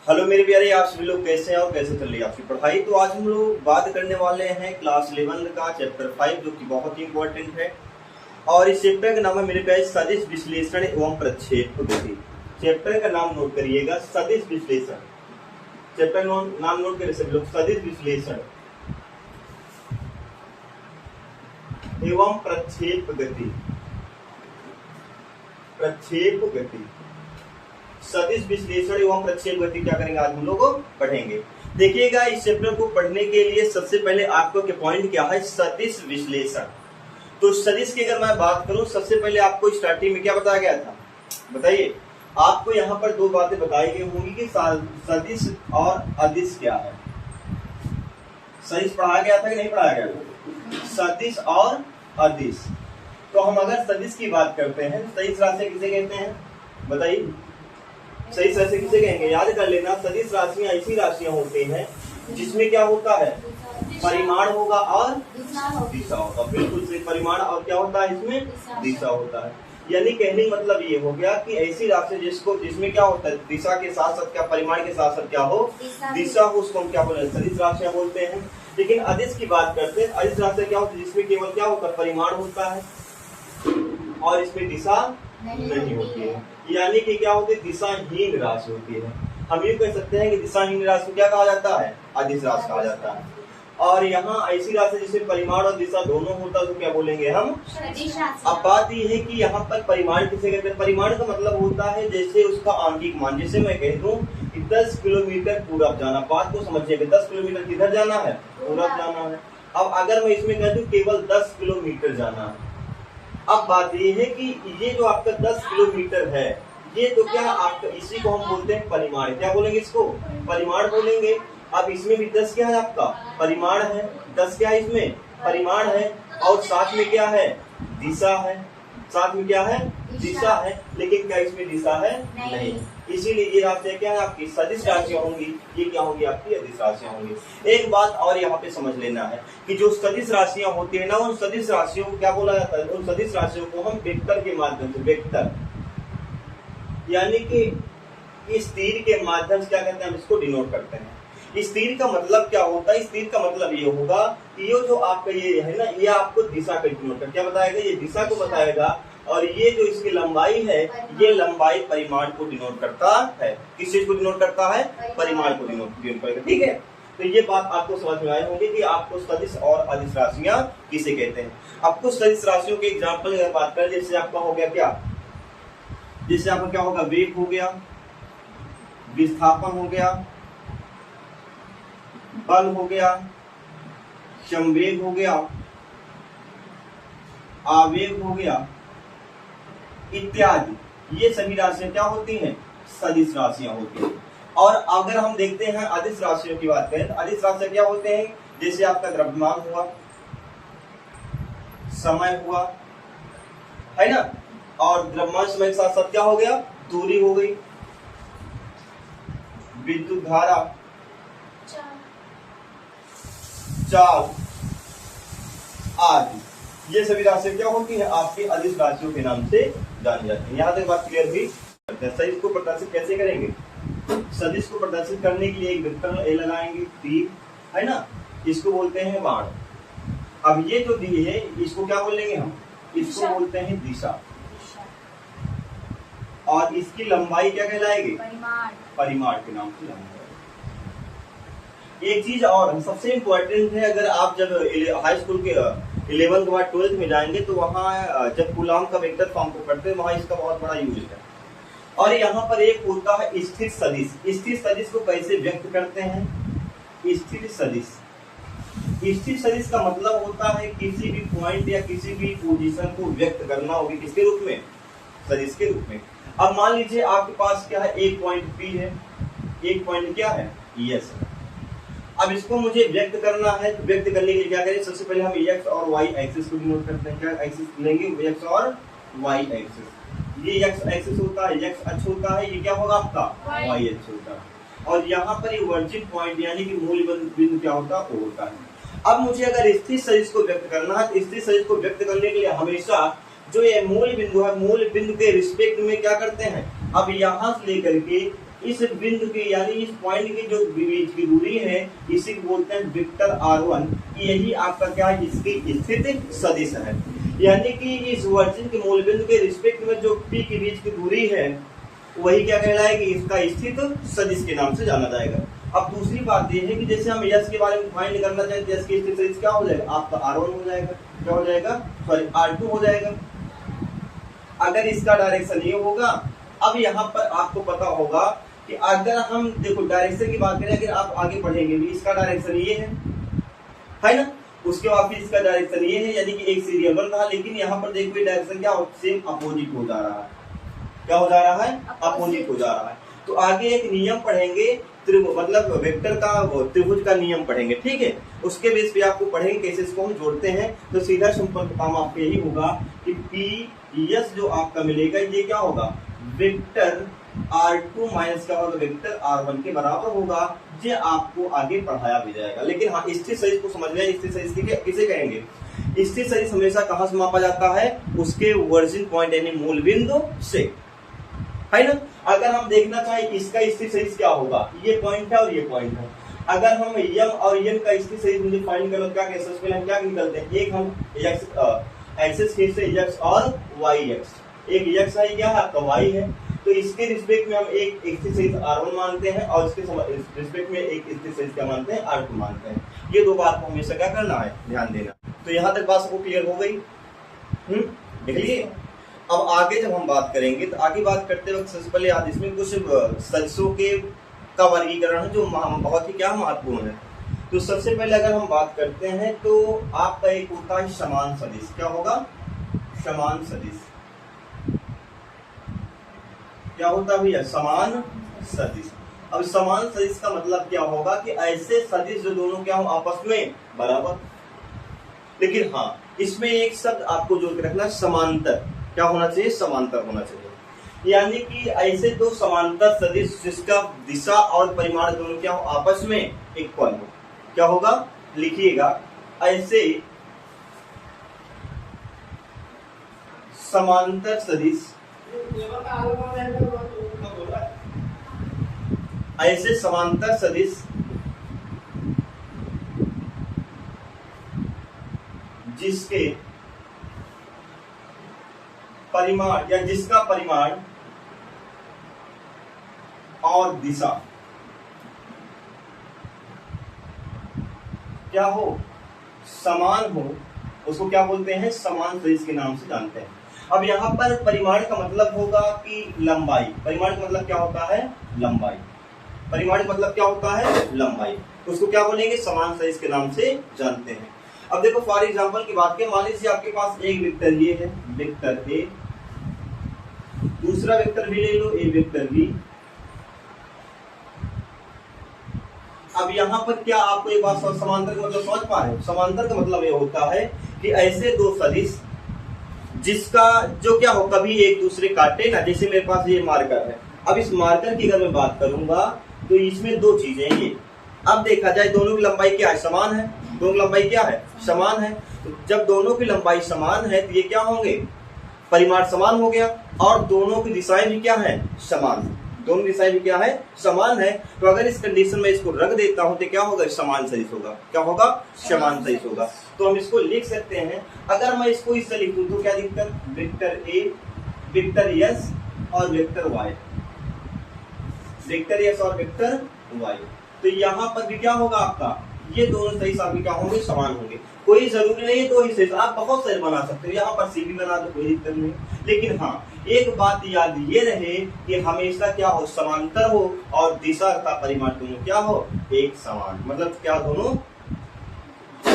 Hello मेरे प्यारे, आप सभी लोग कैसे हैं और कैसे चल रही है आपकी पढ़ाई। तो आज हम लोग बात करने वाले हैं क्लास 11 का चैप्टर 5, जो कि बहुत ही इंपॉर्टेंट है। और इस चैप्टर का नाम है मेरे प्यारे सदिश विश्लेषण एवं प्रक्षेप विधि। चैप्टर का नाम नोट करिएगा, सदिश विश्लेषण। चैप्टर नाम नोट करिए सभी लोग, सदिश विश्लेषण एवं प्रक्षेप गति। प्रक्षेप गति, सदिश विश्लेषण एवं प्रक्षेप गति क्या करेंगे आज हम लोग पढ़ेंगे। देखिएगा, इस चैप्टर को पढ़ने के लिए सबसे पहले आपको के पॉइंट क्या है, सदिश विश्लेषण। तो सदिश की अगर मैं बात करूं, सबसे पहले आपको स्टार्टिंग में क्या बताया गया था, बताइए। आपको यहाँ पर दो बातें बताई गई होंगी कि सदिश और अदिश क्या है। सदिश पढ़ाया गया था कि नहीं पढ़ाया गया, सदिश और अदिश। तो हम अगर सदिश की बात करते हैं तो सदिश राशि किसे कहते हैं, बताइए। सही तरह से किसे कहेंगे, याद कर लेना। सदिश राशियां ऐसी राशियां होती हैं जिसमें क्या होता है, परिमाण होगा और दिशा होगा। बिल्कुल सही, परिमाण और क्या होता है, इसमें दिशा होता है। यानी कहने का मतलब ये हो गया कि ऐसी राशि जिसमें क्या होता है, दिशा के साथ साथ क्या, परिमाण के साथ साथ क्या हो, दिशा हो, उसको हम क्या बोलते हैं, सदिश राशियां बोलते हैं। लेकिन अदिश की बात करते हैं, अदिश राशि क्या होती है, जिसमें केवल क्या होता है, परिमाण होता है और इसमें दिशा नहीं होती है। यानी कि क्या होती है, दिशाहीन राशि होती है। हम ये कह सकते हैं कि दिशाहीन राशि क्या कहा जाता है, अदिश राशि कहा जाता है। और यहाँ ऐसी राशि जिसमें परिमाण और दिशा दोनों होता है तो क्या बोलेंगे हम, सदिश राशि। अब बात ये है कि यहाँ पर परिमाण किसे कहते हैं। परिमाण का मतलब होता है जैसे उसका आंगिक मान। जैसे मैं कह दूं कि 10 किलोमीटर पूरब जाना, बात को समझिएगा, 10 किलोमीटर किधर जाना है, पूरब जाना है। अब अगर मैं इसमें कह दूं केवल 10 किलोमीटर जाना है, अब बात ये है कि ये जो आपका 10 किलोमीटर है, ये तो क्या आपका, इसी को हम बोलते हैं परिमाण। क्या बोलेंगे, इसको परिमाण बोलेंगे। अब इसमें भी 10 क्या है, आपका परिमाण है। 10 क्या है, इसमें परिमाण है और साथ में क्या है, दिशा है। साथ में क्या है, दिशा है। लेकिन क्या इसमें दिशा है, नहीं। इसीलिए ये राशियां क्या है, आपकी सदिश राशियां होंगी। ये क्या होंगी, आपकी अदिश राशियां होंगी। एक बात और यहाँ पे समझ लेना है कि जो सदिश राशियां होती है ना, उन सदिश राशियों को क्या बोला जाता है, उन सदिश राशियों को हम वेक्टर के माध्यम से, वेक्टर यानी कि इस तीर के माध्यम से क्या कहते हैं, हम इसको डिनोट करते हैं। इस तीर का मतलब क्या होता है, इस तीर का मतलब ये होगा कि ये जो आपका ये है ना, ये आपको दिशा का डिनोट कर, क्या बताएगा, ये दिशा को बताएगा। और ये जो इसकी लंबाई है, ये लंबाई परिमाण को डिनोट करता है। किस चीज को डिनोट करता है, परिमाण को डिनोट करेगा। ठीक है, तो ये बात आपको समझ में आए होंगे कि आपको सदिश और अदिश राशियां किसे कहते हैं। आपको सदिश राशियों के एग्जाम्पल अगर बात करें, जैसे आपका हो गया क्या, जैसे आपका क्या होगा, वेग हो गया, विस्थापन हो गया, बल हो गया, संवेग हो गया, आवेग हो गया इत्यादि। ये सभी राशियां क्या होती हैं, सदिश राशियां होती हैं। और अगर हम देखते हैं अदिश राशियों की बात करें, तो अदिश राशियां क्या होते हैं, जैसे आपका द्रव्यमान हुआ, समय हुआ, है ना। और द्रव्यमान समय के साथ साथ क्या हो गया, दूरी हो गई, विद्युत धारा, चाल आदि। ये सभी राशियां क्या होती हैं, आपकी अदिश राशियों के नाम से जानी जाती है। यहाँ तक बात क्लियर हुई। सदिश को प्रदर्शित कैसे करेंगे, सदिश को प्रदर्शित करने के लिए एक वेक्टर ए लगाएंगे, तीर, है ना, इसको बोलते हैं बाण। अब ये जो दी है, इसको क्या बोलेंगे हम, इसको बोलते हैं दिशा। और इसकी लंबाई क्या कहलाएगी, परिमाण के नाम से जाना जाएगा। एक चीज और सबसे इम्पोर्टेंट है, अगर आप जब हाई स्कूल के 11 के बाद 12th में जाएंगे तो वहाँ जब कूलॉम का वेक्टर फॉर्म को करते हैं, वहाँ इसका बहुत बड़ा यूज है। और यहाँ पर एक होता है स्थिर सदिश। स्थिर सदिश को कैसे व्यक्त करते हैं, स्थिर सदिश। स्थिर सदिश का मतलब होता है किसी भी पॉइंट या किसी भी पोजीशन को व्यक्त करना होगी, किसके रूप में, सदिश के रूप में। अब मान लीजिए आपके पास क्या है, एक पॉइंट P है, एक पॉइंट क्या है, S है। अब इसको मुझे व्यक्त करना है, तो व्यक्त करने के लिए क्या करें, सबसे पहले हम x और y एक्सिस को डिनोट करते हैं। क्या एक्सिस लेंगे, x और y एक्सिस। ये x एक्सिस होता है, x अक्ष होता है, ये क्या होगा आपका, y अक्ष होता है। और यहाँ पर ये वर्जिन पॉइंट यानी कि मूल बिंदु क्या होता है, वो होता है। अब मुझे अगर स्थिर सदिश को व्यक्त करना है, तो स्थिर सदिश को व्यक्त करने के लिए हमेशा जो ये मूल बिंदु है, मूल बिंदु के रिस्पेक्ट में क्या करते हैं, अब यहाँ से लेकर के इस बिंदु की यानी इस पॉइंट की जो बीच की दूरी है इसी को बोलते हैं वेक्टर r1। यही आपका क्या है, इसकी स्थित सदिश है। यानी कि इस वर्जिन के मूल बिंदु के रिस्पेक्ट में जो p के बीच की दूरी है वही क्या कहलाएगी, इसका स्थित सदिश के नाम से जाना जाएगा। अब दूसरी बात यह है कि जैसे हम यश के बारे में फाइंड करना चाहें तो यश की स्थित सदिश क्या हो जाएगा, आपका r1 हो जाएगा, क्या हो जाएगा, सॉरी r2 हो जाएगा अगर इसका डायरेक्शन ये होगा। अब यहाँ पर आपको पता होगा कि अगर हम देखो डायरेक्शन की बात करें, अगर आप आगे बढ़ेंगे भी इसका डायरेक्शन ये है ना, उसके बाद फिर इसका डायरेक्शन ये है, यानी कि एक सीरियल बन रहा, लेकिन यहाँ पर देखो डायरेक्शन क्या सेम अपोजिट हो जा रहा है, क्या हो जा रहा है, अपोजिट हो जा रहा है। तो आगे एक नियम पढ़ेंगे मतलब वेक्टर का त्रिभुज का नियम पढ़ेंगे, ठीक है, उसके बेस पे आपको पढ़ेंगे कैसे इसको हम जोड़ते हैं। तो सीधा संपर्क काम आपका यही होगा कि पी यस जो आपका मिलेगा ये क्या होगा, वेक्टर r2 माइनस क्या होगा, वेक्टर r1 के बराबर होगा। ये आपको आगे पढ़ाया भी जाएगा। लेकिन हाँ स्थित सदिश को समझ लें, स्थित सदिश किसे कहेंगे, स्थित सदिश हमेशा कहाँ से मापा जाता है, उसके वर्जिन पॉइंट यानी मूल बिंदु से, है ना। अगर हम देखना चाहें इसका स्थित सदिश क्या होगा, ये पॉइंट है और ये पॉइंट है। अगर हम यम और यन का स्थित सदिश मुझे फाइंड करना, क्या कैसे उसमें हम क्या निकलते हैं, एक हम एक्सिस खींचते हैं x और y एक्स, एक x है क्या है आपका y है, तो इसके रिस्पेक्ट में हम एक स्थित सदिश r1 मानते हैं और इसके रिस्पेक्ट में एक स्थित सदिश क्या मानते हैं, r2 मानते हैं। ये दो बात को हमेशा क्या करना है, ध्यान देना। तो यहाँ तक बात सबको क्लियर हो गई, देख लिए। अब आगे जब हम बात करेंगे तो आगे बात करते वक्त सबसे पहले याद इसमें कुछ सदिशों के का वर्गीकरण है जो बहुत ही क्या महत्वपूर्ण है। तो सबसे पहले अगर हम बात करते हैं तो आपका एक होता है समान सदिश, क्या होगा, समान सदिश, क्या होता है भैया, समान सदिश। अब समान सदिश का मतलब क्या होगा कि ऐसे सदिश जो दोनों क्या हो आपस में बराबर। लेकिन हाँ इसमें एक शब्द आपको जोड़ के रखना, समांतर, क्या होना चाहिए, समांतर होना चाहिए। यानी कि ऐसे दो समांतर सदिश जिसका दिशा और परिमाण दोनों क्या हो आपस में इक्वल हो, क्या होगा, लिखिएगा ऐसे समांतर सदिश, ऐसे समांतर सदिश जिसके परिमाण या जिसका परिमाण और दिशा क्या हो, समान हो, उसको क्या बोलते हैं, समान सदिश के नाम से जानते हैं। अब यहाँ पर परिमाण का मतलब होगा कि लंबाई, परिमाण का मतलब क्या होता है, लंबाई, परिमाण का मतलब क्या होता है, लंबाई, उसको क्या बोलेंगे, समान सदिश के नाम से जानते हैं। अब देखो फॉर एग्जांपल की बात करें, मान लीजिए आपके पास एक वेक्टर ये है, वेक्टर ए, दूसरा वेक्टर भी ले लो, ए वेक्टर बी। अब यहाँ पर क्या आपको एक बात समांतर का मतलब समझ पा रहे हो, समांतर का मतलब ये होता है कि ऐसे दो सदिश जिसका जो क्या हो कभी एक दूसरे काटे ना, जैसे मेरे पास ये मार्कर है। अब इस मार्कर की अगर मैं बात करूंगा तो इसमें दो चीजें हैं ये, अब देखा जाए दोनों की लंबाई क्या है, समान है, दोनों की लंबाई क्या है, समान है। तो जब दोनों की लंबाई समान है तो ये क्या होंगे, परिमाण समान हो गया, और दोनों की दिशाएं भी क्या है, समान, दोनों दिशाएं भी क्या है, समान है। तो अगर इस कंडीशन में इसको रख देता हूं तो क्या होगा, समान सदिश होगा, क्या होगा, समान सदिश होगा। तो हम इसको लिख सकते हैं, अगर मैं इसको इससे लिख दूं तो क्या दिक्कत, वेक्टर ए, वेक्टर एस और वेक्टर वाई, वेक्टर एस और वेक्टर वाई। तो यहाँ पर भी क्या होगा आपका, ये दोनों सदिश आपके क्या होंगे, समान होंगे। कोई जरूरी नहीं है दो ही सदिश, आप बहुत सारे बना सकते हो, यहाँ पर सी भी बना दो, कोई दिक्कत नहीं। लेकिन हाँ एक बात याद ये रहे कि हमेशा क्या हो, समांतर हो और दिशा का परिमाण दोनों क्या हो, एक समान, मतलब क्या दोनों।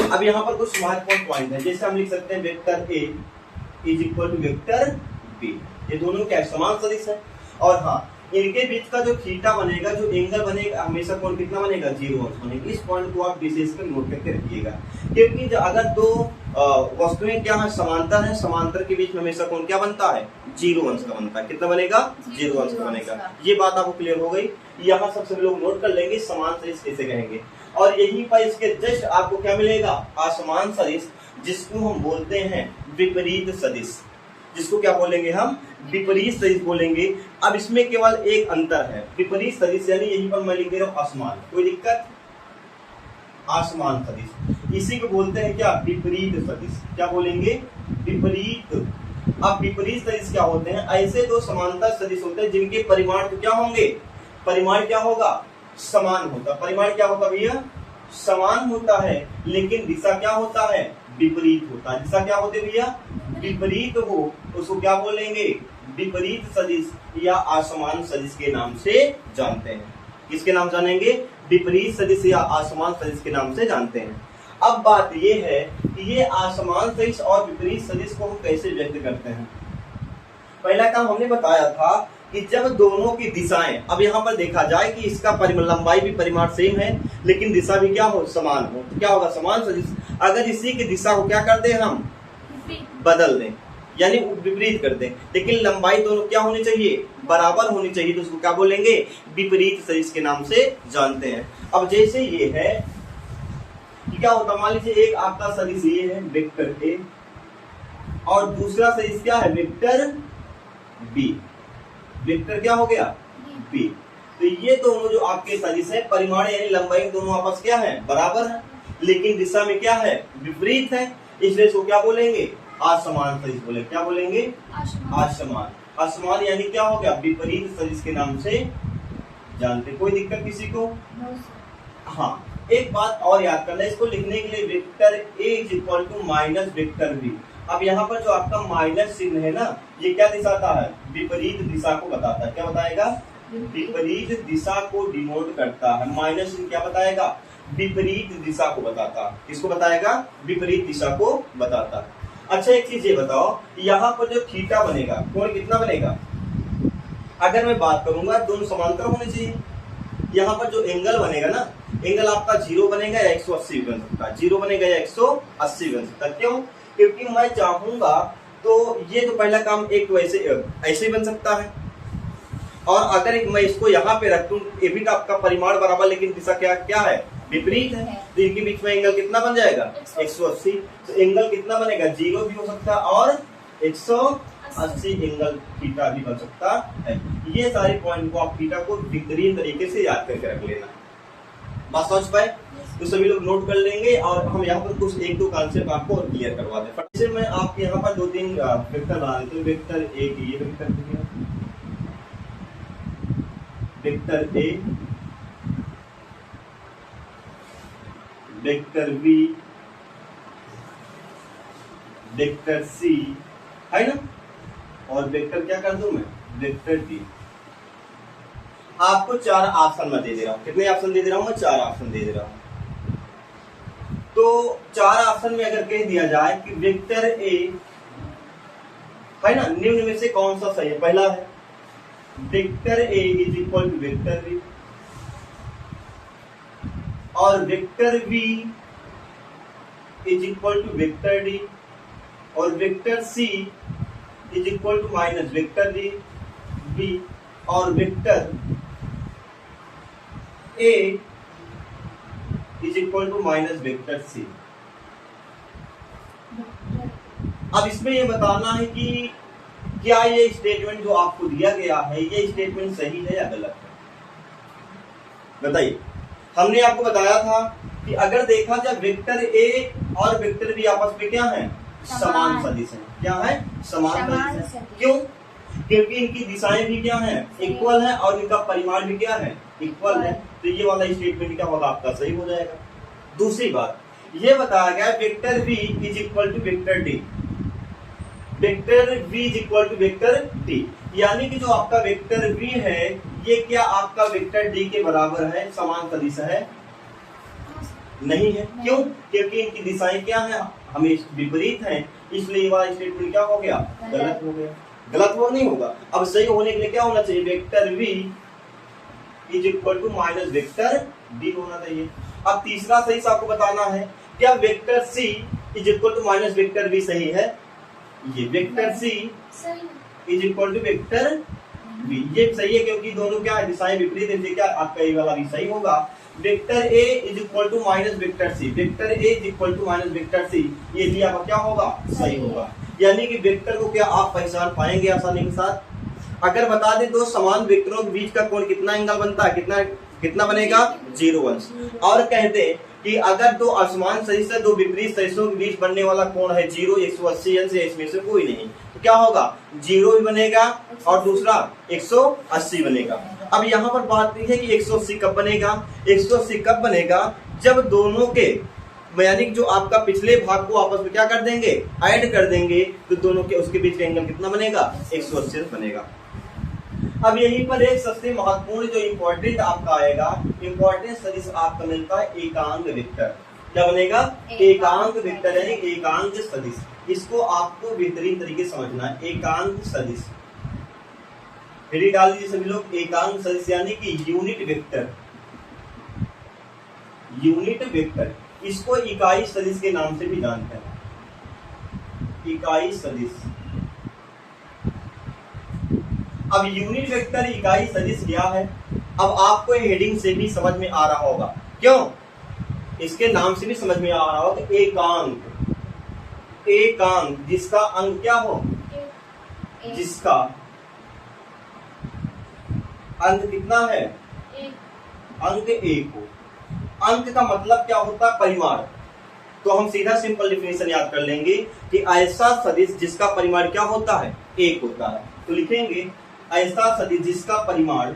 अब यहाँ पर कुछ महत्वपूर्ण पॉइंट है, जैसे हम लिख सकते हैं vector A is equal to vector B, ये दोनों क्या समान सदिश है। और हाँ इनके बीच का जो थीटा बनेगा, जो एंगल बनेगा, हमेशा कोण कितना बनेगा, 0 अंश बनेगा। इस पॉइंट को आप विशेष कर नोट करके रखिएगा, क्योंकि अगर दो वस्तुएं क्या है, समांतर है, समांतर के बीच में हमेशा कोण क्या बनता है, 0 अंश का बनता है। कितना बनेगा, 0 अंश का बनेगा। ये बात आपको क्लियर हो गई। यहाँ सबसे लोग नोट कर लेंगे समान सदिश कैसे कहेंगे, और यहीं पर इसके जस्ट आपको क्या मिलेगा, असमान सदिश, जिसको हम बोलते हैं विपरीत सदिश। जिसको क्या बोलेंगे हम, विपरीत सदिश बोलेंगे। अब इसमें केवल एक अंतर है, विपरीत सदिश यानी यहीं पर मैं लिख दे रहा हूँ आसमान, कोई दिक्कत, आसमान सदिश, इसी को बोलते हैं क्या, विपरीत सदिश। क्या बोलेंगे, विपरीत। अब विपरीत सदिश क्या होते हैं, ऐसे दो समांतर सदिश होते हैं जिनके परिमाण क्या होंगे, परिमाण क्या होगा, समान होता। परिमाण क्या होगा भैया, समान होता है, लेकिन दिशा क्या होता है, विपरीत होता है। दिशा क्या होती है भैया, विपरीत हो, उसको क्या बोलेंगे, विपरीत सदिश या असमान सदिश के नाम से जानते हैं। किसके नाम जानेंगे, विपरीत सदिश या असमान सदिश के नाम से जानते हैं। अब बात ये है कि ये असमान सदिश और विपरीत सदिश को हम कैसे व्यक्त करते हैं। पहला काम हमने बताया था कि जब दोनों की दिशाएं, अब यहाँ पर देखा जाए कि इसका लंबाई भी परिमाण सेम है लेकिन दिशा भी क्या हो, समान हो, तो क्या होगा, समान सदिश। अगर इसी की दिशा को क्या कर दें हम, बदल दें, यानी विपरीत कर दें, लेकिन लंबाई दोनों क्या होनी चाहिए, बराबर होनी चाहिए, तो उसको क्या बोलेंगे, विपरीत सदिश के नाम से जानते हैं। अब जैसे ये है कि क्या होता, मान लीजिए एक आपका सदिश ये है वेक्टर ए और दूसरा सदिश क्या है, वेक्टर बी। वेक्टर क्या हो गया, बी। तो ये दोनों जो आपके सदिश है, परिमाण यानी लंबाई दोनों आपस क्या है, बराबर है, लेकिन दिशा में क्या है, विपरीत है, इसलिए इसको क्या बोलेंगे, असमान सदिश बोले। क्या बोलेंगे, असमान। असमान यानी क्या हो गया, विपरीत सदिश के नाम से जानते। कोई दिक्कत किसी को, हाँ। एक बात और याद करना, इसको लिखने के लिए vector A is equal to minus vector B. अब यहाँ पर जो आपका माइनस चिन्ह है ना, ये क्या दिखाता है, विपरीत दिशा को बताता है। क्या बताएगा, विपरीत दिशा को डिनोट करता है। माइनस चिन्ह क्या बताएगा, विपरीत दिशा को बताता। किसको बताएगा, विपरीत दिशा को बताता। अच्छा एक चीज ये बताओ, यहाँ पर जो थीटा बनेगा, कोण कितना बनेगा, अगर मैं बात करूंगा दोनों समांतर होने चाहिए। यहाँ पर जो एंगल बनेगा ना, एंगल आपका 0 बनेगा या 180 बन सकता है, 0 बनेगा या 180 बन सकता है। क्यों, क्योंकि मैं चाहूंगा तो ये तो पहला काम एक तो ऐसे बन सकता है, और अगर मैं इसको यहाँ पे रख दूं, ये भी आपका परिमाण बराबर लेकिन दिशा क्या क्या है, विपरीत है, तो इनके बीच में एंगल कितना बन जाएगा, 180। तो एंगल कितना बनेगा, 0 भी हो सकता है और 180 एंगल थीटा भी बन सकता है। ये सारे पॉइंट को आप थीटा को बेहतरीन तरीके से याद करके रख लेना। बात समझ पाए, तो सभी लोग नोट कर लेंगे और हम यहाँ पर कुछ एक दो कॉन्सेप्ट आपको और क्लियर करवा दें। जैसे मैं आपके यहाँ पर 2-3 वेक्टर बना देता हूँ। वेक्टर ए की ये vector vector A, vector B, vector C है ना, और वेक्टर क्या कर दूं मैं, वेक्टर डी। आपको 4 ऑप्शन में दे दे रहा हूं। कितने ऑप्शन दे दे रहा हूं मैं, 4 ऑप्शन दे दे रहा हूं। तो 4 ऑप्शन में अगर कह दिया जाए कि वेक्टर ए है ना, निम्न में से कौन सा सही है, पहला है vector A is equal to vector B, और vector B is equal to vector D, और vector C is equal to minus vector D B, और vector A is equal to minus vector C. अब इसमें यह बताना है कि क्या ये स्टेटमेंट जो आपको दिया गया है, ये स्टेटमेंट सही है या गलत है, बताइए। हमने आपको बताया था कि अगर देखा जाए वेक्टर ए और वेक्टर बी आपस में क्या है, समान सदिश है। क्या है, समान सदिश है। क्यों, क्योंकि इनकी दिशाएं भी क्या है, इक्वल है, और इनका परिमाण भी क्या है, इक्वल है। तो ये वाला स्टेटमेंट क्या होगा, आपका सही हो जाएगा। दूसरी बात ये बताया गया vector B is equal to vector D, vector B is equal to vector D, यानी कि जो आपका वेक्टर बी है ये क्या आपका वेक्टर डी के बराबर है, समान सदिश है, नहीं है। क्यों, क्योंकि इनकी दिशाएं क्या है, हमें विपरीत हैं, इसलिए वाला स्टेटमेंट क्या हो गया, गलत हो गया। गलत वो नहीं होगा। अब सही होने के लिए क्या होना चाहिए, vector B is equal to minus vector D होना चाहिए। अब तीसरा सही से आपको बताना है, क्या vector C is equal to minus vector B सही है, ये vector C is equal to vector B, ये सही है क्योंकि दोनों क्या है, दिशाएं विपरीत है, क्या आपका ये वाला भी सही होगा। Vector A is equal to minus vector C, vector A is equal to minus vector C, ये भी आपका क्या होगा, सही होगा। यानी कि वेक्टर को क्या आप पहचान पाएंगे आसानी के साथ? अगर बता दें तो समान वेक्टरों के बीच का कोण कितना एंगल बनता है, कितना बनेगा 0 अंश। और कहते हैं कि अगर दो असमान सदिश से दो विपरीत सदिशों के बीच बनने वाला कोण है 0 180 अंश, इसमें से कोई नहीं, तो क्या होगा 0 भी बनेगा और दूसरा 180 बनेगा। अब यहाँ पर बात है कि 180 कब बनेगा? 180 कब बनेगा? जब दोनों के यानी जो आपका पिछले भाग को आपस में क्या कर देंगे, ऐड कर देंगे, तो दोनों के उसके बीच का एंगल कितना बनेगा 180 बनेगा। अब यहीं पर एक सबसे महत्वपूर्ण जो इंपॉर्टेंट आपका आएगा, इंपॉर्टेंट सदिश आपका मिलता है एकांक वेक्टर। क्या बनेगा? एकांक वेक्टर यानी एकांक सदिश। इसको आपको बेहतरीन तरीके से समझना है। एकांक सदिश फिर डाल दीजिए सभी लोग। एकांक सदिश यानी कि यूनिट वेक्टर, यूनिट वेक्टर। इसको इकाई सदिश के नाम से भी जानते हैं, इकाई सदिश। अब यूनिट वेक्टर इकाई सदिश क्या है? अब आपको हेडिंग से भी समझ में आ रहा होगा, क्यों? इसके नाम से भी समझ में आ रहा होगा। एकांक, एकांक जिसका अंक क्या हो, जिसका अंक कितना है, अंक 1 हो। अंक का मतलब क्या होता है? परिमाण। तो हम सीधा सिंपल डिफिनेशन याद कर लेंगे कि ऐसा सदिश जिसका परिमाण क्या होता है, 1 होता है। तो लिखेंगे ऐसा सदिश जिसका परिमाण,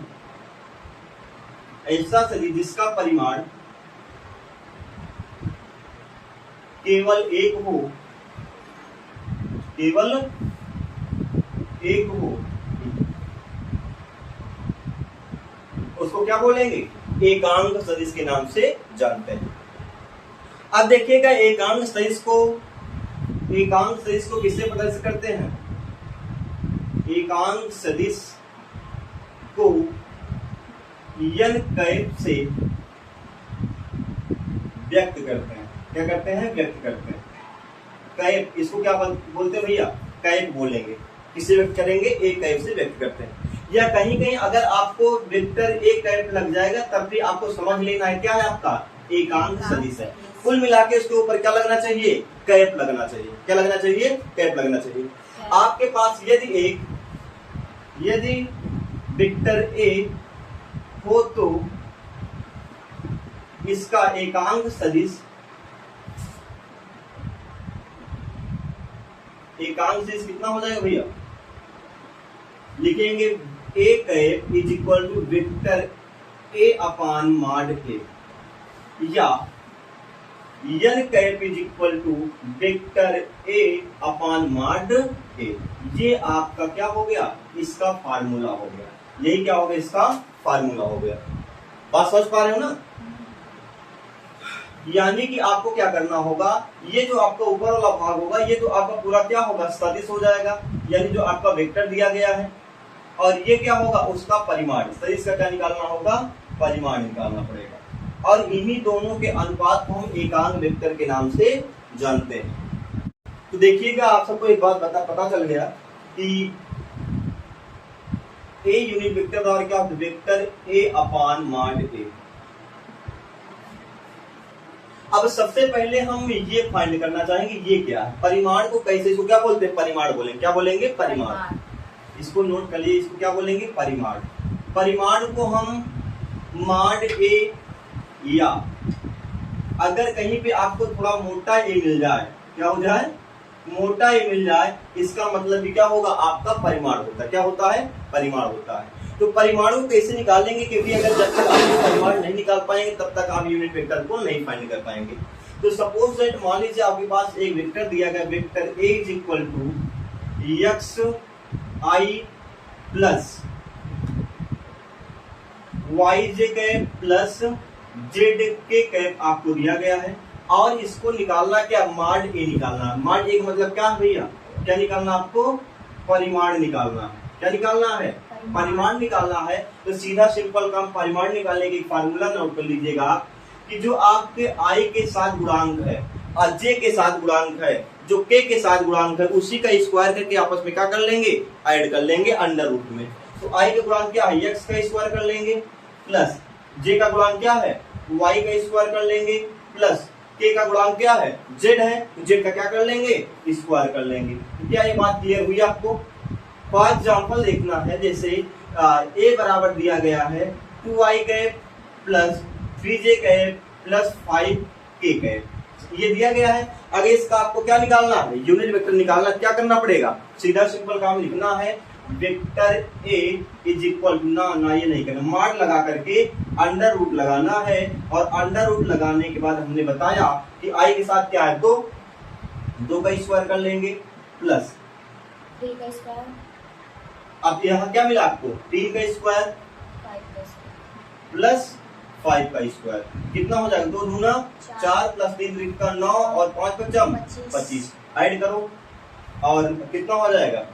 ऐसा सदिश जिसका परिमाण केवल 1 हो, केवल 1 हो, उसको क्या बोलेंगे? एकांक सदिश के नाम से जानते हैं। अब देखिएगा एकांक सदिश को, एकांक सदिश को किससे प्रदर्शित करते हैं? एकांक सदिश को n कैप से व्यक्त करते हैं। क्या करते हैं? व्यक्त करते हैं। कैप, इसको क्या बोलते हैं भैया? कैप बोलेंगे। किससे व्यक्त करेंगे? एक कैप से व्यक्त करते हैं। या कहीं कहीं अगर आपको वेक्टर एक कैप लग जाएगा तब भी आपको समझ लेना है क्या है आपका एकांक सदिश है। कुल मिला के उसके ऊपर क्या लगना चाहिए? कैप लगना चाहिए। क्या लगना चाहिए? कैप लगना चाहिए। आपके पास यदि वेक्टर ए हो तो इसका एकांक सदिश, एकांक सदिश कितना हो जाएगा भैया? लिखेंगे A cap is equal to vector A upon mod A, या n cap is equal to vector A upon mod A. ये आपका क्या हो गया? इसका फार्मूला हो गया। यही क्या हो गया? इसका फार्मूला हो गया। बात समझ पा रहे हो ना? यानी कि आपको क्या करना होगा, ये जो आपका ऊपर वाला भाग होगा ये तो आपका पूरा क्या होगा? सदिश हो जाएगा। यानी जो आपका वेक्टर दिया गया है, और ये क्या होगा? उसका परिमाण। सदिश का क्या निकालना होगा? परिमाण निकालना पड़ेगा। और इन्हीं दोनों के अनुपात को हम एकांक वेक्टर के नाम से जानते हैं। तो देखिएगा आप सबको एक बात पता चल गया कि ए यूनिट वेक्टर और क्या होता है? वेक्टर ए अपान मॉड ए। अब सबसे पहले हम ये फाइंड करना चाहेंगे ये क्या है? परिमाण को कैसे, इसको क्या बोलते हैं? परिमाण बोलेंगे। क्या बोलेंगे? परिमाण। इसको नोट कर लिए, इसको क्या बोलेंगे? परिमाण। परिमाण को हम मॉड ए, या अगर कहीं पे आपको थोड़ा मोटा ए मिल जाए, क्या हो जाए? मोटा ए मिल जाए, इसका मतलब भी क्या होगा? आपका परिमाण होता है। क्या होता है? परिमाण होता है। तो परिमाणों को कैसे निकालेंगे? क्योंकि अगर जब तक आप परिमाण नहीं निकाल पाएंगे तब तक आप यूनिट वेक्टर को नहीं फाइंड कर पाएंगे। तो सपोज दैट मान लीजिए आपके पास एक वेक्टर दिया गया, vector A is equal to X I plus Y J cap plus Z K cap आपको दिया गया है, और इसको निकालना क्या? मॉड ए निकालना। मॉड ए का मतलब क्या है भैया? क्या निकालना आपको? परिमाण निकालना है। क्या निकालना है? परिमाण निकालना है। तो सीधा सिंपल काम, परिमाण निकालने की फार्मूला नोट कर लीजिएगा कि जो आपके आई के साथ गुणांक है और जे के साथ गुणांक है, जो के साथ गुणांक है, उसी का स्क्वायर करके आपस में क्या कर लेंगे? ऐड कर लेंगे अंडर रूट में। तो आई का गुणांक क्या है? एक्स का स्क्वायर कर लेंगे, प्लस जे का गुणांक क्या है? वाई का स्क्वायर कर लेंगे, प्लस के का गुणांक क्या है, जेड है, तो जेड का क्या कर लेंगे, स्क्वायर कर लेंगे। तो क्या ये बात क्लियर हुई आपको? फॉर एग्जाम्पल देखना है, जैसे ए बराबर दिया गया है 2i cap plus 3j cap plus 5k cap, ये दिया गया है। अगर इसका आपको क्या निकालना है, यूनिट वेक्टर निकालना, क्या करना पड़ेगा, सीधा सिंपल काम लिखना है, vector A is equal to ना ये नहीं करना, मॉड लगा करके अंडर रूट लगाना है, और अंडर रूट लगाने के बाद हमने बताया कि आई के साथ क्या है, 2 का स्क्वायर कर लेंगे प्लस 3 का स्क्वायर, अब यहाँ क्या मिला आपको, 3 का स्क्वायर 5 का स्क्वायर प्लस 5 का स्क्वायर, कितना हो जाएगा, 2 दूना 4 प्लस 3 का 9 और 5 का 25, ऐड करो और कितना हो जाएगा,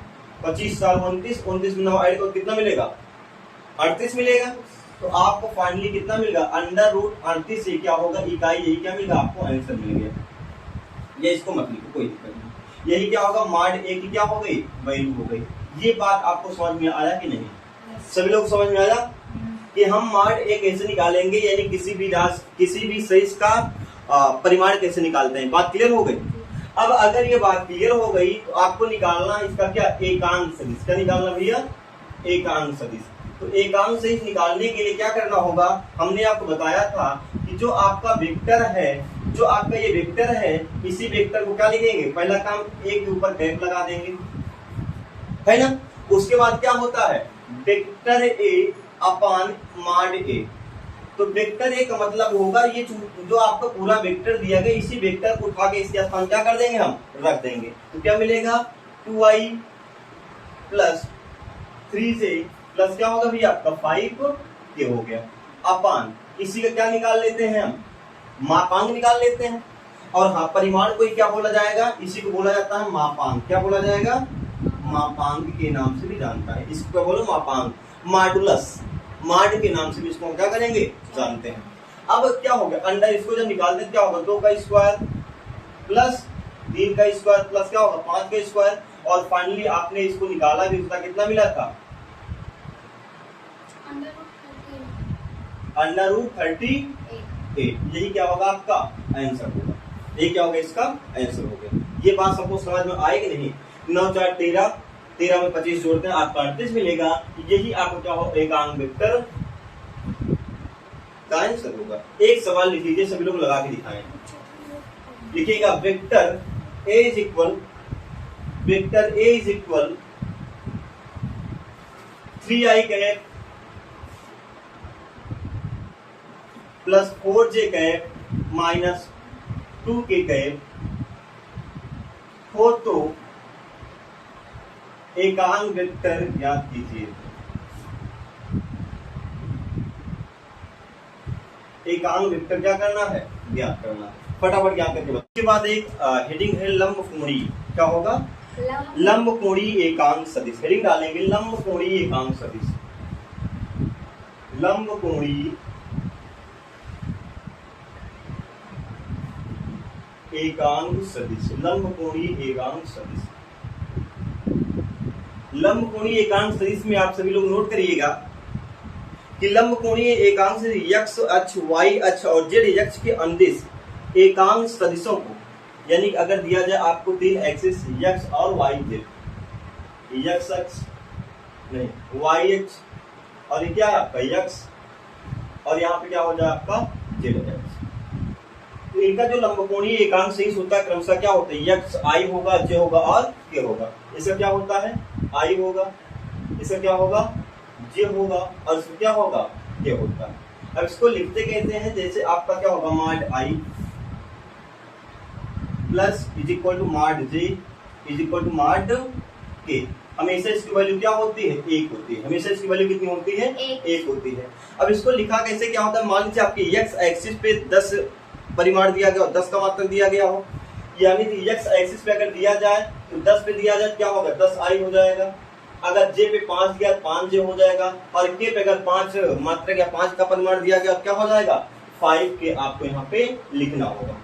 25 साल 29 में 9 ऐड करो, कितना मिलेगा, 38 मिलेगा। तो आपको फाइनली कितना मिलेगा, अंडर रूट 38 से क्या होगा, इकाई, यही क्या मिलेगा आपको, आंसर मिल गया। ये इसको मत लिखो, कोई दिक्कत नहीं, यही क्या होगा, मॉड ए की क्या हो गई, वैल्यू हो गई। ये बात आपको समझ में आया कि नहीं, सभी लोग समझ में आया कि हम मॉड ए कैसे निकालेंगे, यानी किसी भी सदिश का परिमाण कैसे निकालते हैं, बात क्लियर हो गई। अब अगर ये बात क्लियर हो गई तो आपको निकालना इसका क्या, एकांक सदिश, क्या निकालना भैया, एकांक सदिश। तो एकांक सदिश निकालने के लिए क्या करना होगा, हमने आपको बताया था कि जो आपका वेक्टर है, जो आपका ये वेक्टर है, इसी वेक्टर को क्या लिखेंगे, पहला काम ए के ऊपर कैप लगा देंगे, है ना। उसके बाद क्या होता है, वेक्टर ए अपान मॉड ए। तो वेक्टर ए का मतलब होगा ये जो आपका पूरा वेक्टर दिया गया, इसी वेक्टर को उठा के इसके स्थान क्या कर देंगे, हम रख देंगे। तो क्या मिलेगा, 2i प्लस 3j प्लस क्या होगा भैया आपका 5k हो गया, अपान इसी का क्या निकाल लेते हैं हम, मापांक निकाल लेते हैं। और हाँ, परिमाण को क्या बोला जाएगा, इसी को बोला जाता है मापांक, क्या बोला जाएगा, मापांक के नाम से भी जानता है, इसको क्या बोलो, मापांक, मॉडुलस, मॉड के नाम से भी इसको क्या करेंगे, जानते हैं। अब क्या हो गया, अंडर इसको जब निकालते क्या होगा, 2 का स्क्वायर प्लस 3 का स्क्वायर प्लस क्या होगा 5 का स्क्वायर, और फाइनली आपने इसको निकाला भी, उसका कितना मिला था, अंडर रूट 38। यही क्या होगा आपका आंसर होगा, ये क्या होगा, इसका आंसर हो गया। ये बात सबको समझ में आएगी नहीं, 9 4 13, 13 में 25 जोड़ते हैं आपका 38 मिलेगा। यही आपको क्या हो, एकांक वेक्टर का आंसर होगा। एक सवाल लिख लीजिए, सभी लोग लगा के दिखाएं, लिखिएगा vector A is equal 3i cap plus 4j cap minus 2k cap हो तो एकांक वेक्टर ज्ञात कीजिए। एकांक वेक्टर क्या करना है, ज्ञात करना है, फटाफट ज्ञात करके बताओ। उसके बाद एक हेडिंग है लंबकोणीय, क्या होगा, लंबकोणीय एकांक सदिश। हेडिंग डालेंगे लंबकोणीय एकांक सदिश, लंबकोणीय एकांक सदिश, लंबकोणीय एकांक सदिश। लंबकोणीय एकांक सदिश में आप सभी लोग नोट करिएगा कि लंबकोणीय एकांक सदिश x अक्ष, y अक्ष और z अक्ष के अंदिश एकांक सदिशों को, यानी अगर दिया जाए आपको 3 एक्सिस x और y z, x अक्ष नहीं y अक्ष, और ये क्या है आपका x, और यहाँ पे क्या हो जाए आपका z अक्ष, तो इनका जो लंबकोणीय एकांक सदिश होता है क्रमशः क्या होता है, x i होगा, j होगा और k होगा। इसका क्या होता है, i होगा, इसका क्या होगा, j होगा, और इसका क्या होगा, k होता है। अब इसको लिखते कैसे हैं, जैसे आपका क्या होगा, mod i plus is equal to mod j is equal to mod k। हमेशा इसकी वैल्यू क्या होती है, 1 होती है, हमेशा इसकी वैल्यू कितनी होती है, 1 होती है। अब इसको लिखा कैसे, क्या होता है, मान लीजिए आपकी x एक्सिस पे 10 परिमाण दिया गया हो, 10 का मात्रक दिया गया हो, यानी कि x एक्सिस पे अगर दिया जाए तो 10 पे दिया जाए क्या होगा, 10i हो जाएगा। अगर j पे 5 दिया 5j हो जाएगा, और k पे अगर 5 मात्रक या 5 का परिमाण दिया गया क्या हो जाएगा, 5k आपको यहाँ पे लिखना होगा।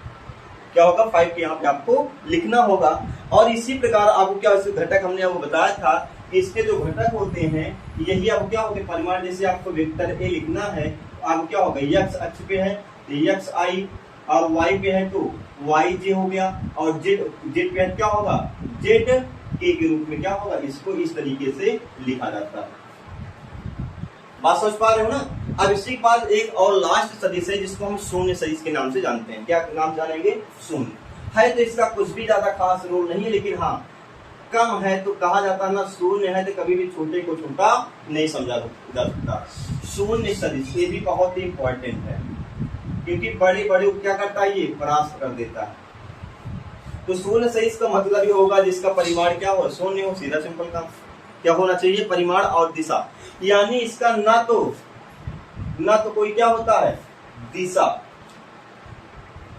क्या होगा, 5k यहाँ पे आपको लिखना होगा। और इसी प्रकार आपको क्या घटक हमने आपको बताया था कि इसके जो घटक होते हैं यही आपको क्या होते हैं, परिमाण। जैसे आपको वेक्टर ए लिखना है, आपको क्या होगा, x अक्ष पे है xi और y पे है तो yj हो गया, और z पे है क्या होगा, zk के रूप में क्या होगा, इसको इस तरीके से लिखा जाता है। बात समझ पा रहे हो ना। अब इसी के बाद एक और लास्ट सदिश है जिसको हम शून्य सदिश के नाम से जानते हैं। क्या नाम जानेंगे, शून्य है। तो इसका कुछ भी ज्यादा खास रोल नहीं है, लेकिन हाँ कम है तो कहा जाता है ना, शून्य है तो कभी भी छोटे को छोटा नहीं समझा जा सकता। शून्य सदिश ये भी बहुत ही इंपॉर्टेंट है, क्योंकि बड़े बड़े क्या करता है, ये परास्त कर देता है। तो शून्य सदिश का मतलब ये होगा जिसका परिमाण क्या हो, शून्य हो। सीधा सिंपल काम क्या होना चाहिए, परिमाण और दिशा। यानी इसका ना तो कोई क्या होता है दिशा,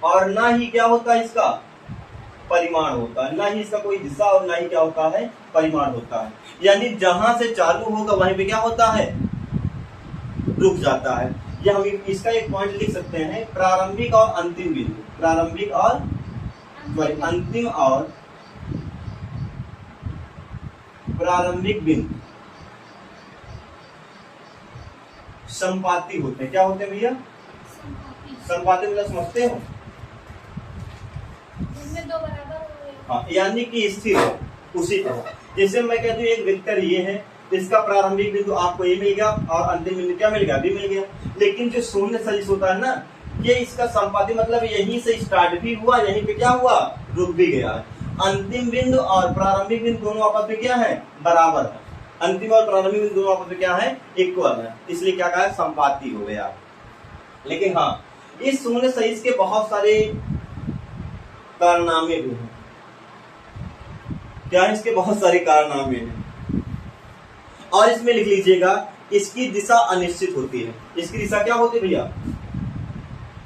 और ना ही क्या होता है इसका परिमाण होता है, ना ही इसका कोई दिशा और ना ही क्या होता है परिमाण होता है। यानी जहां से चालू होगा वहीं पे क्या होता है, रुक जाता है। या हम इसका एक पॉइंट लिख सकते हैं, प्रारंभिक और अंतिम बिंदु, प्रारंभिक और अंतिम और प्रारंभिक बिंदु संपाती होते हैं। क्या होते हैं भैया, संपाती मतलब समझते हो, जिनमें दो बराबर हो गए। हाँ, यानी कि स्थिर है उसी तरह। जैसे मैं कहती हूँ एक वेक्टर ये है, इसका प्रारंभिक बिंदु आपको ये मिल गया और अंतिम बिंदु क्या मिल गया, बी मिल गया। लेकिन जो शून्य सदिश होता है ना, ये इसका संपाती मतलब यहीं से स्टार्ट भी हुआ, यहीं पे क्या हुआ, रुक भी गया। अंतिम बिंदु और प्रारंभिक बिंदु दोनों आपस में क्या है, बराबर है। अंतिम और प्रारंभिक बिंदु दोनों आपस में क्या है, इक्वल है, इसलिए क्या कहा, संपाती हो गया। लेकिन हाँ, इस शून्य सदिश के बहुत सारे कारनामे भी हैं। क्या है, इसके बहुत सारे कारनामे हैं। और इसमें लिख लीजिएगा, इसकी दिशा अनिश्चित होती है। इसकी दिशा क्या होती है भैया,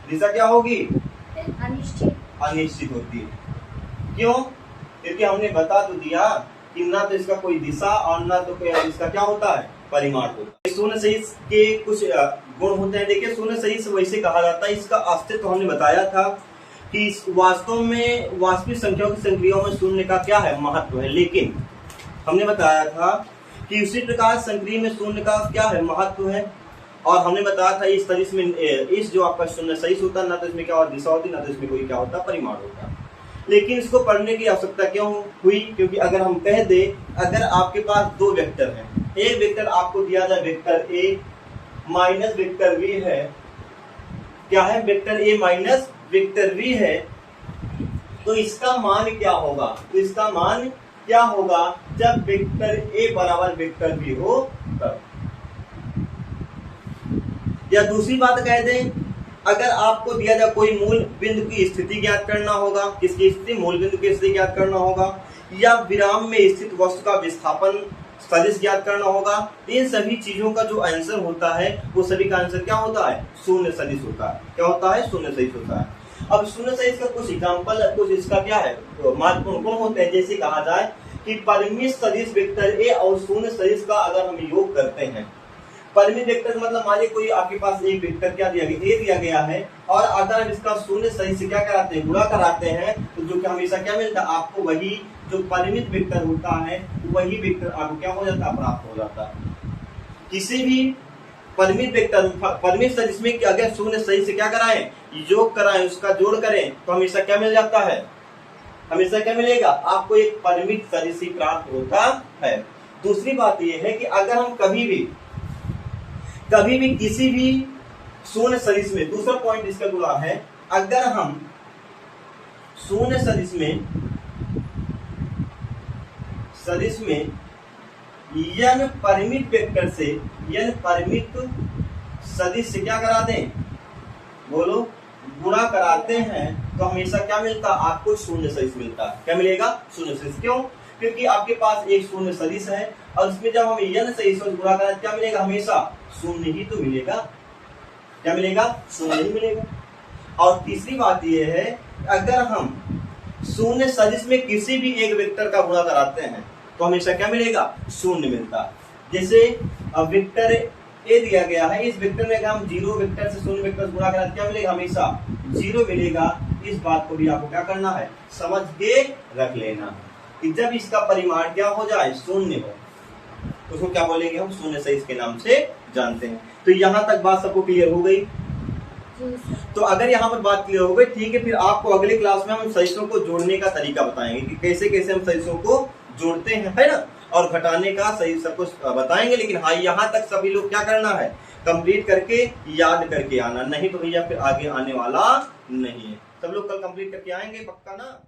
दिशा क्या होगी, अनिश्चित होती है। क्यों, क्योंकि हमने बता तो दिया कि ना तो इसका कोई दिशा और ना तो कोई इसका क्या होता है, परिमाण होता है। शून्य सदिश के कुछ गुण होते हैं। देखिए, शून्य सदिश वैसे कहा जाता है, इसका अस्तित्व हमने बताया था कि वास्तव में वास्तविक संख्याओं की संक्रियाओं में शून्य का क्या है, महत्व है। लेकिन हमने बताया था कि उसी प्रकार संक्रिया में शून्य का क्या है, महत्व है। और हमने बताया था इस सदिश में, इस जो आपका शून्य सदिश होता है, ना तो इसमें क्या और दिशा होती, ना तो इसमें कोई क्या होता, परिमाण होता। लेकिन इसको पढ़ने की आवश्यकता क्यों हुई, क्योंकि अगर हम कह दे, अगर आपके पास दो वेक्टर हैं, एक वेक्टर आपको दिया जाए vector A minus vector B है, क्या है, vector A minus vector B है, तो इसका मान क्या होगा, तो इसका मान क्या होगा जब वेक्टर ए बराबर वेक्टर बी हो तब। या दूसरी बात कह दें, अगर आपको दिया जाए कोई मूल बिंदु की स्थिति ज्ञात करना होगा, किसकी स्थिति, मूल बिंदु की स्थिति ज्ञात करना होगा, या विराम में स्थित वस्तु का विस्थापन सदिश ज्ञात करना होगा, इन सभी चीजों का जो आंसर होता है वो सभी का आंसर क्या होता है, शून्य सदिश होता है। क्या होता है, शून्य सदिश होता है। अब शून्य सदिश का कुछ एग्जाम्पल, कुछ इसका क्या है, महत्वपूर्ण गुण होते हैं। जैसे कहा जाए कि परिमित सदिश वेक्टर ए और शून्य सदिश का अगर हम योग करते हैं, परिमित वेक्टर मतलब मान लीजिए कोई आपके पास एक वेक्टर क्या दिया गया, ए दिया गया है, और अगर हम इसका शून्य सदिश से क्या कराते हैं, गुणा कराते हैं, तो जो कि हमेशा क्या मिलता है आपको, वही जो परिमित वेक्टर होता है वही वेक्टर आपको क्या हो जाता है, प्राप्त हो जाता है। किसी भी परिमित वेक्टर, परिमित सदिश में अगर शून्य सदिश से क्या कराएं, योग कराएं, उसका जोड़ करें, तो हमेशा क्या मिल जाता है, हमेशा क्या मिलेगा आपको, एक परिमित सदिश ही प्राप्त होता है। दूसरी बात यह है कि अगर हम कभी भी किसी भी शून्य सदिश में, दूसरा पॉइंट इसका जुड़ा है, अगर हम शून्य सदिश में यन परिमित वेक्टर से, यन परिमित सदिश से क्या करा दें, बोलो, गुणा कराते हैं, तो हमेशा क्या मिलता है आपको, शून्य सदिश मिलता है। क्या मिलेगा, शून्य सदिश। क्यों, क्योंकि आपके पास एक शून्य सदिश है और उसमें जब हम यन सदिश से गुणा करें क्या मिलेगा, हमेशा शून्य ही तो मिलेगा। क्या मिलेगा, शून्य ही मिलेगा। और तीसरी बात यह है, अगर हम शून्य सदिश में किसी भी एक वेक्टर का गुणा कराते हैं तो हमेशा क्या मिलेगा, शून्य मिलता है। जैसे वेक्टर ए दिया गया है, इस वेक्टर में अगर हम जीरो वेक्टर से शून्य वेक्टर गुणा करें क्या मिलेगा, हमेशा जीरो मिलेगा। इस बात को भी आपको क्या करना है, समझ के रख लेना कि जब इसका परिमाण क्या हो जाए, शून्य हो, तो उसको क्या बोलेंगे हम, शून्य सदिश के नाम से जानते हैं। तो यहाँ तक बात सबको क्लियर हो गई। जी सर। तो अगर यहाँ पर बात क्लियर हो गई, ठीक है, फिर आपको अगले क्लास में हम सदिशों को जोड़ने का तरीका बताएंगे कि कैसे कैसे हम सदिशों को जोड़ते हैं, है ना, और घटाने का सही सब कुछ बताएंगे। लेकिन हाँ, यहाँ तक सभी लोग क्या करना है, कंप्लीट करके याद करके आना, नहीं तो भैया फिर आगे आने वाला नहीं है। सब लोग कल कंप्लीट करके आएंगे पक्का ना।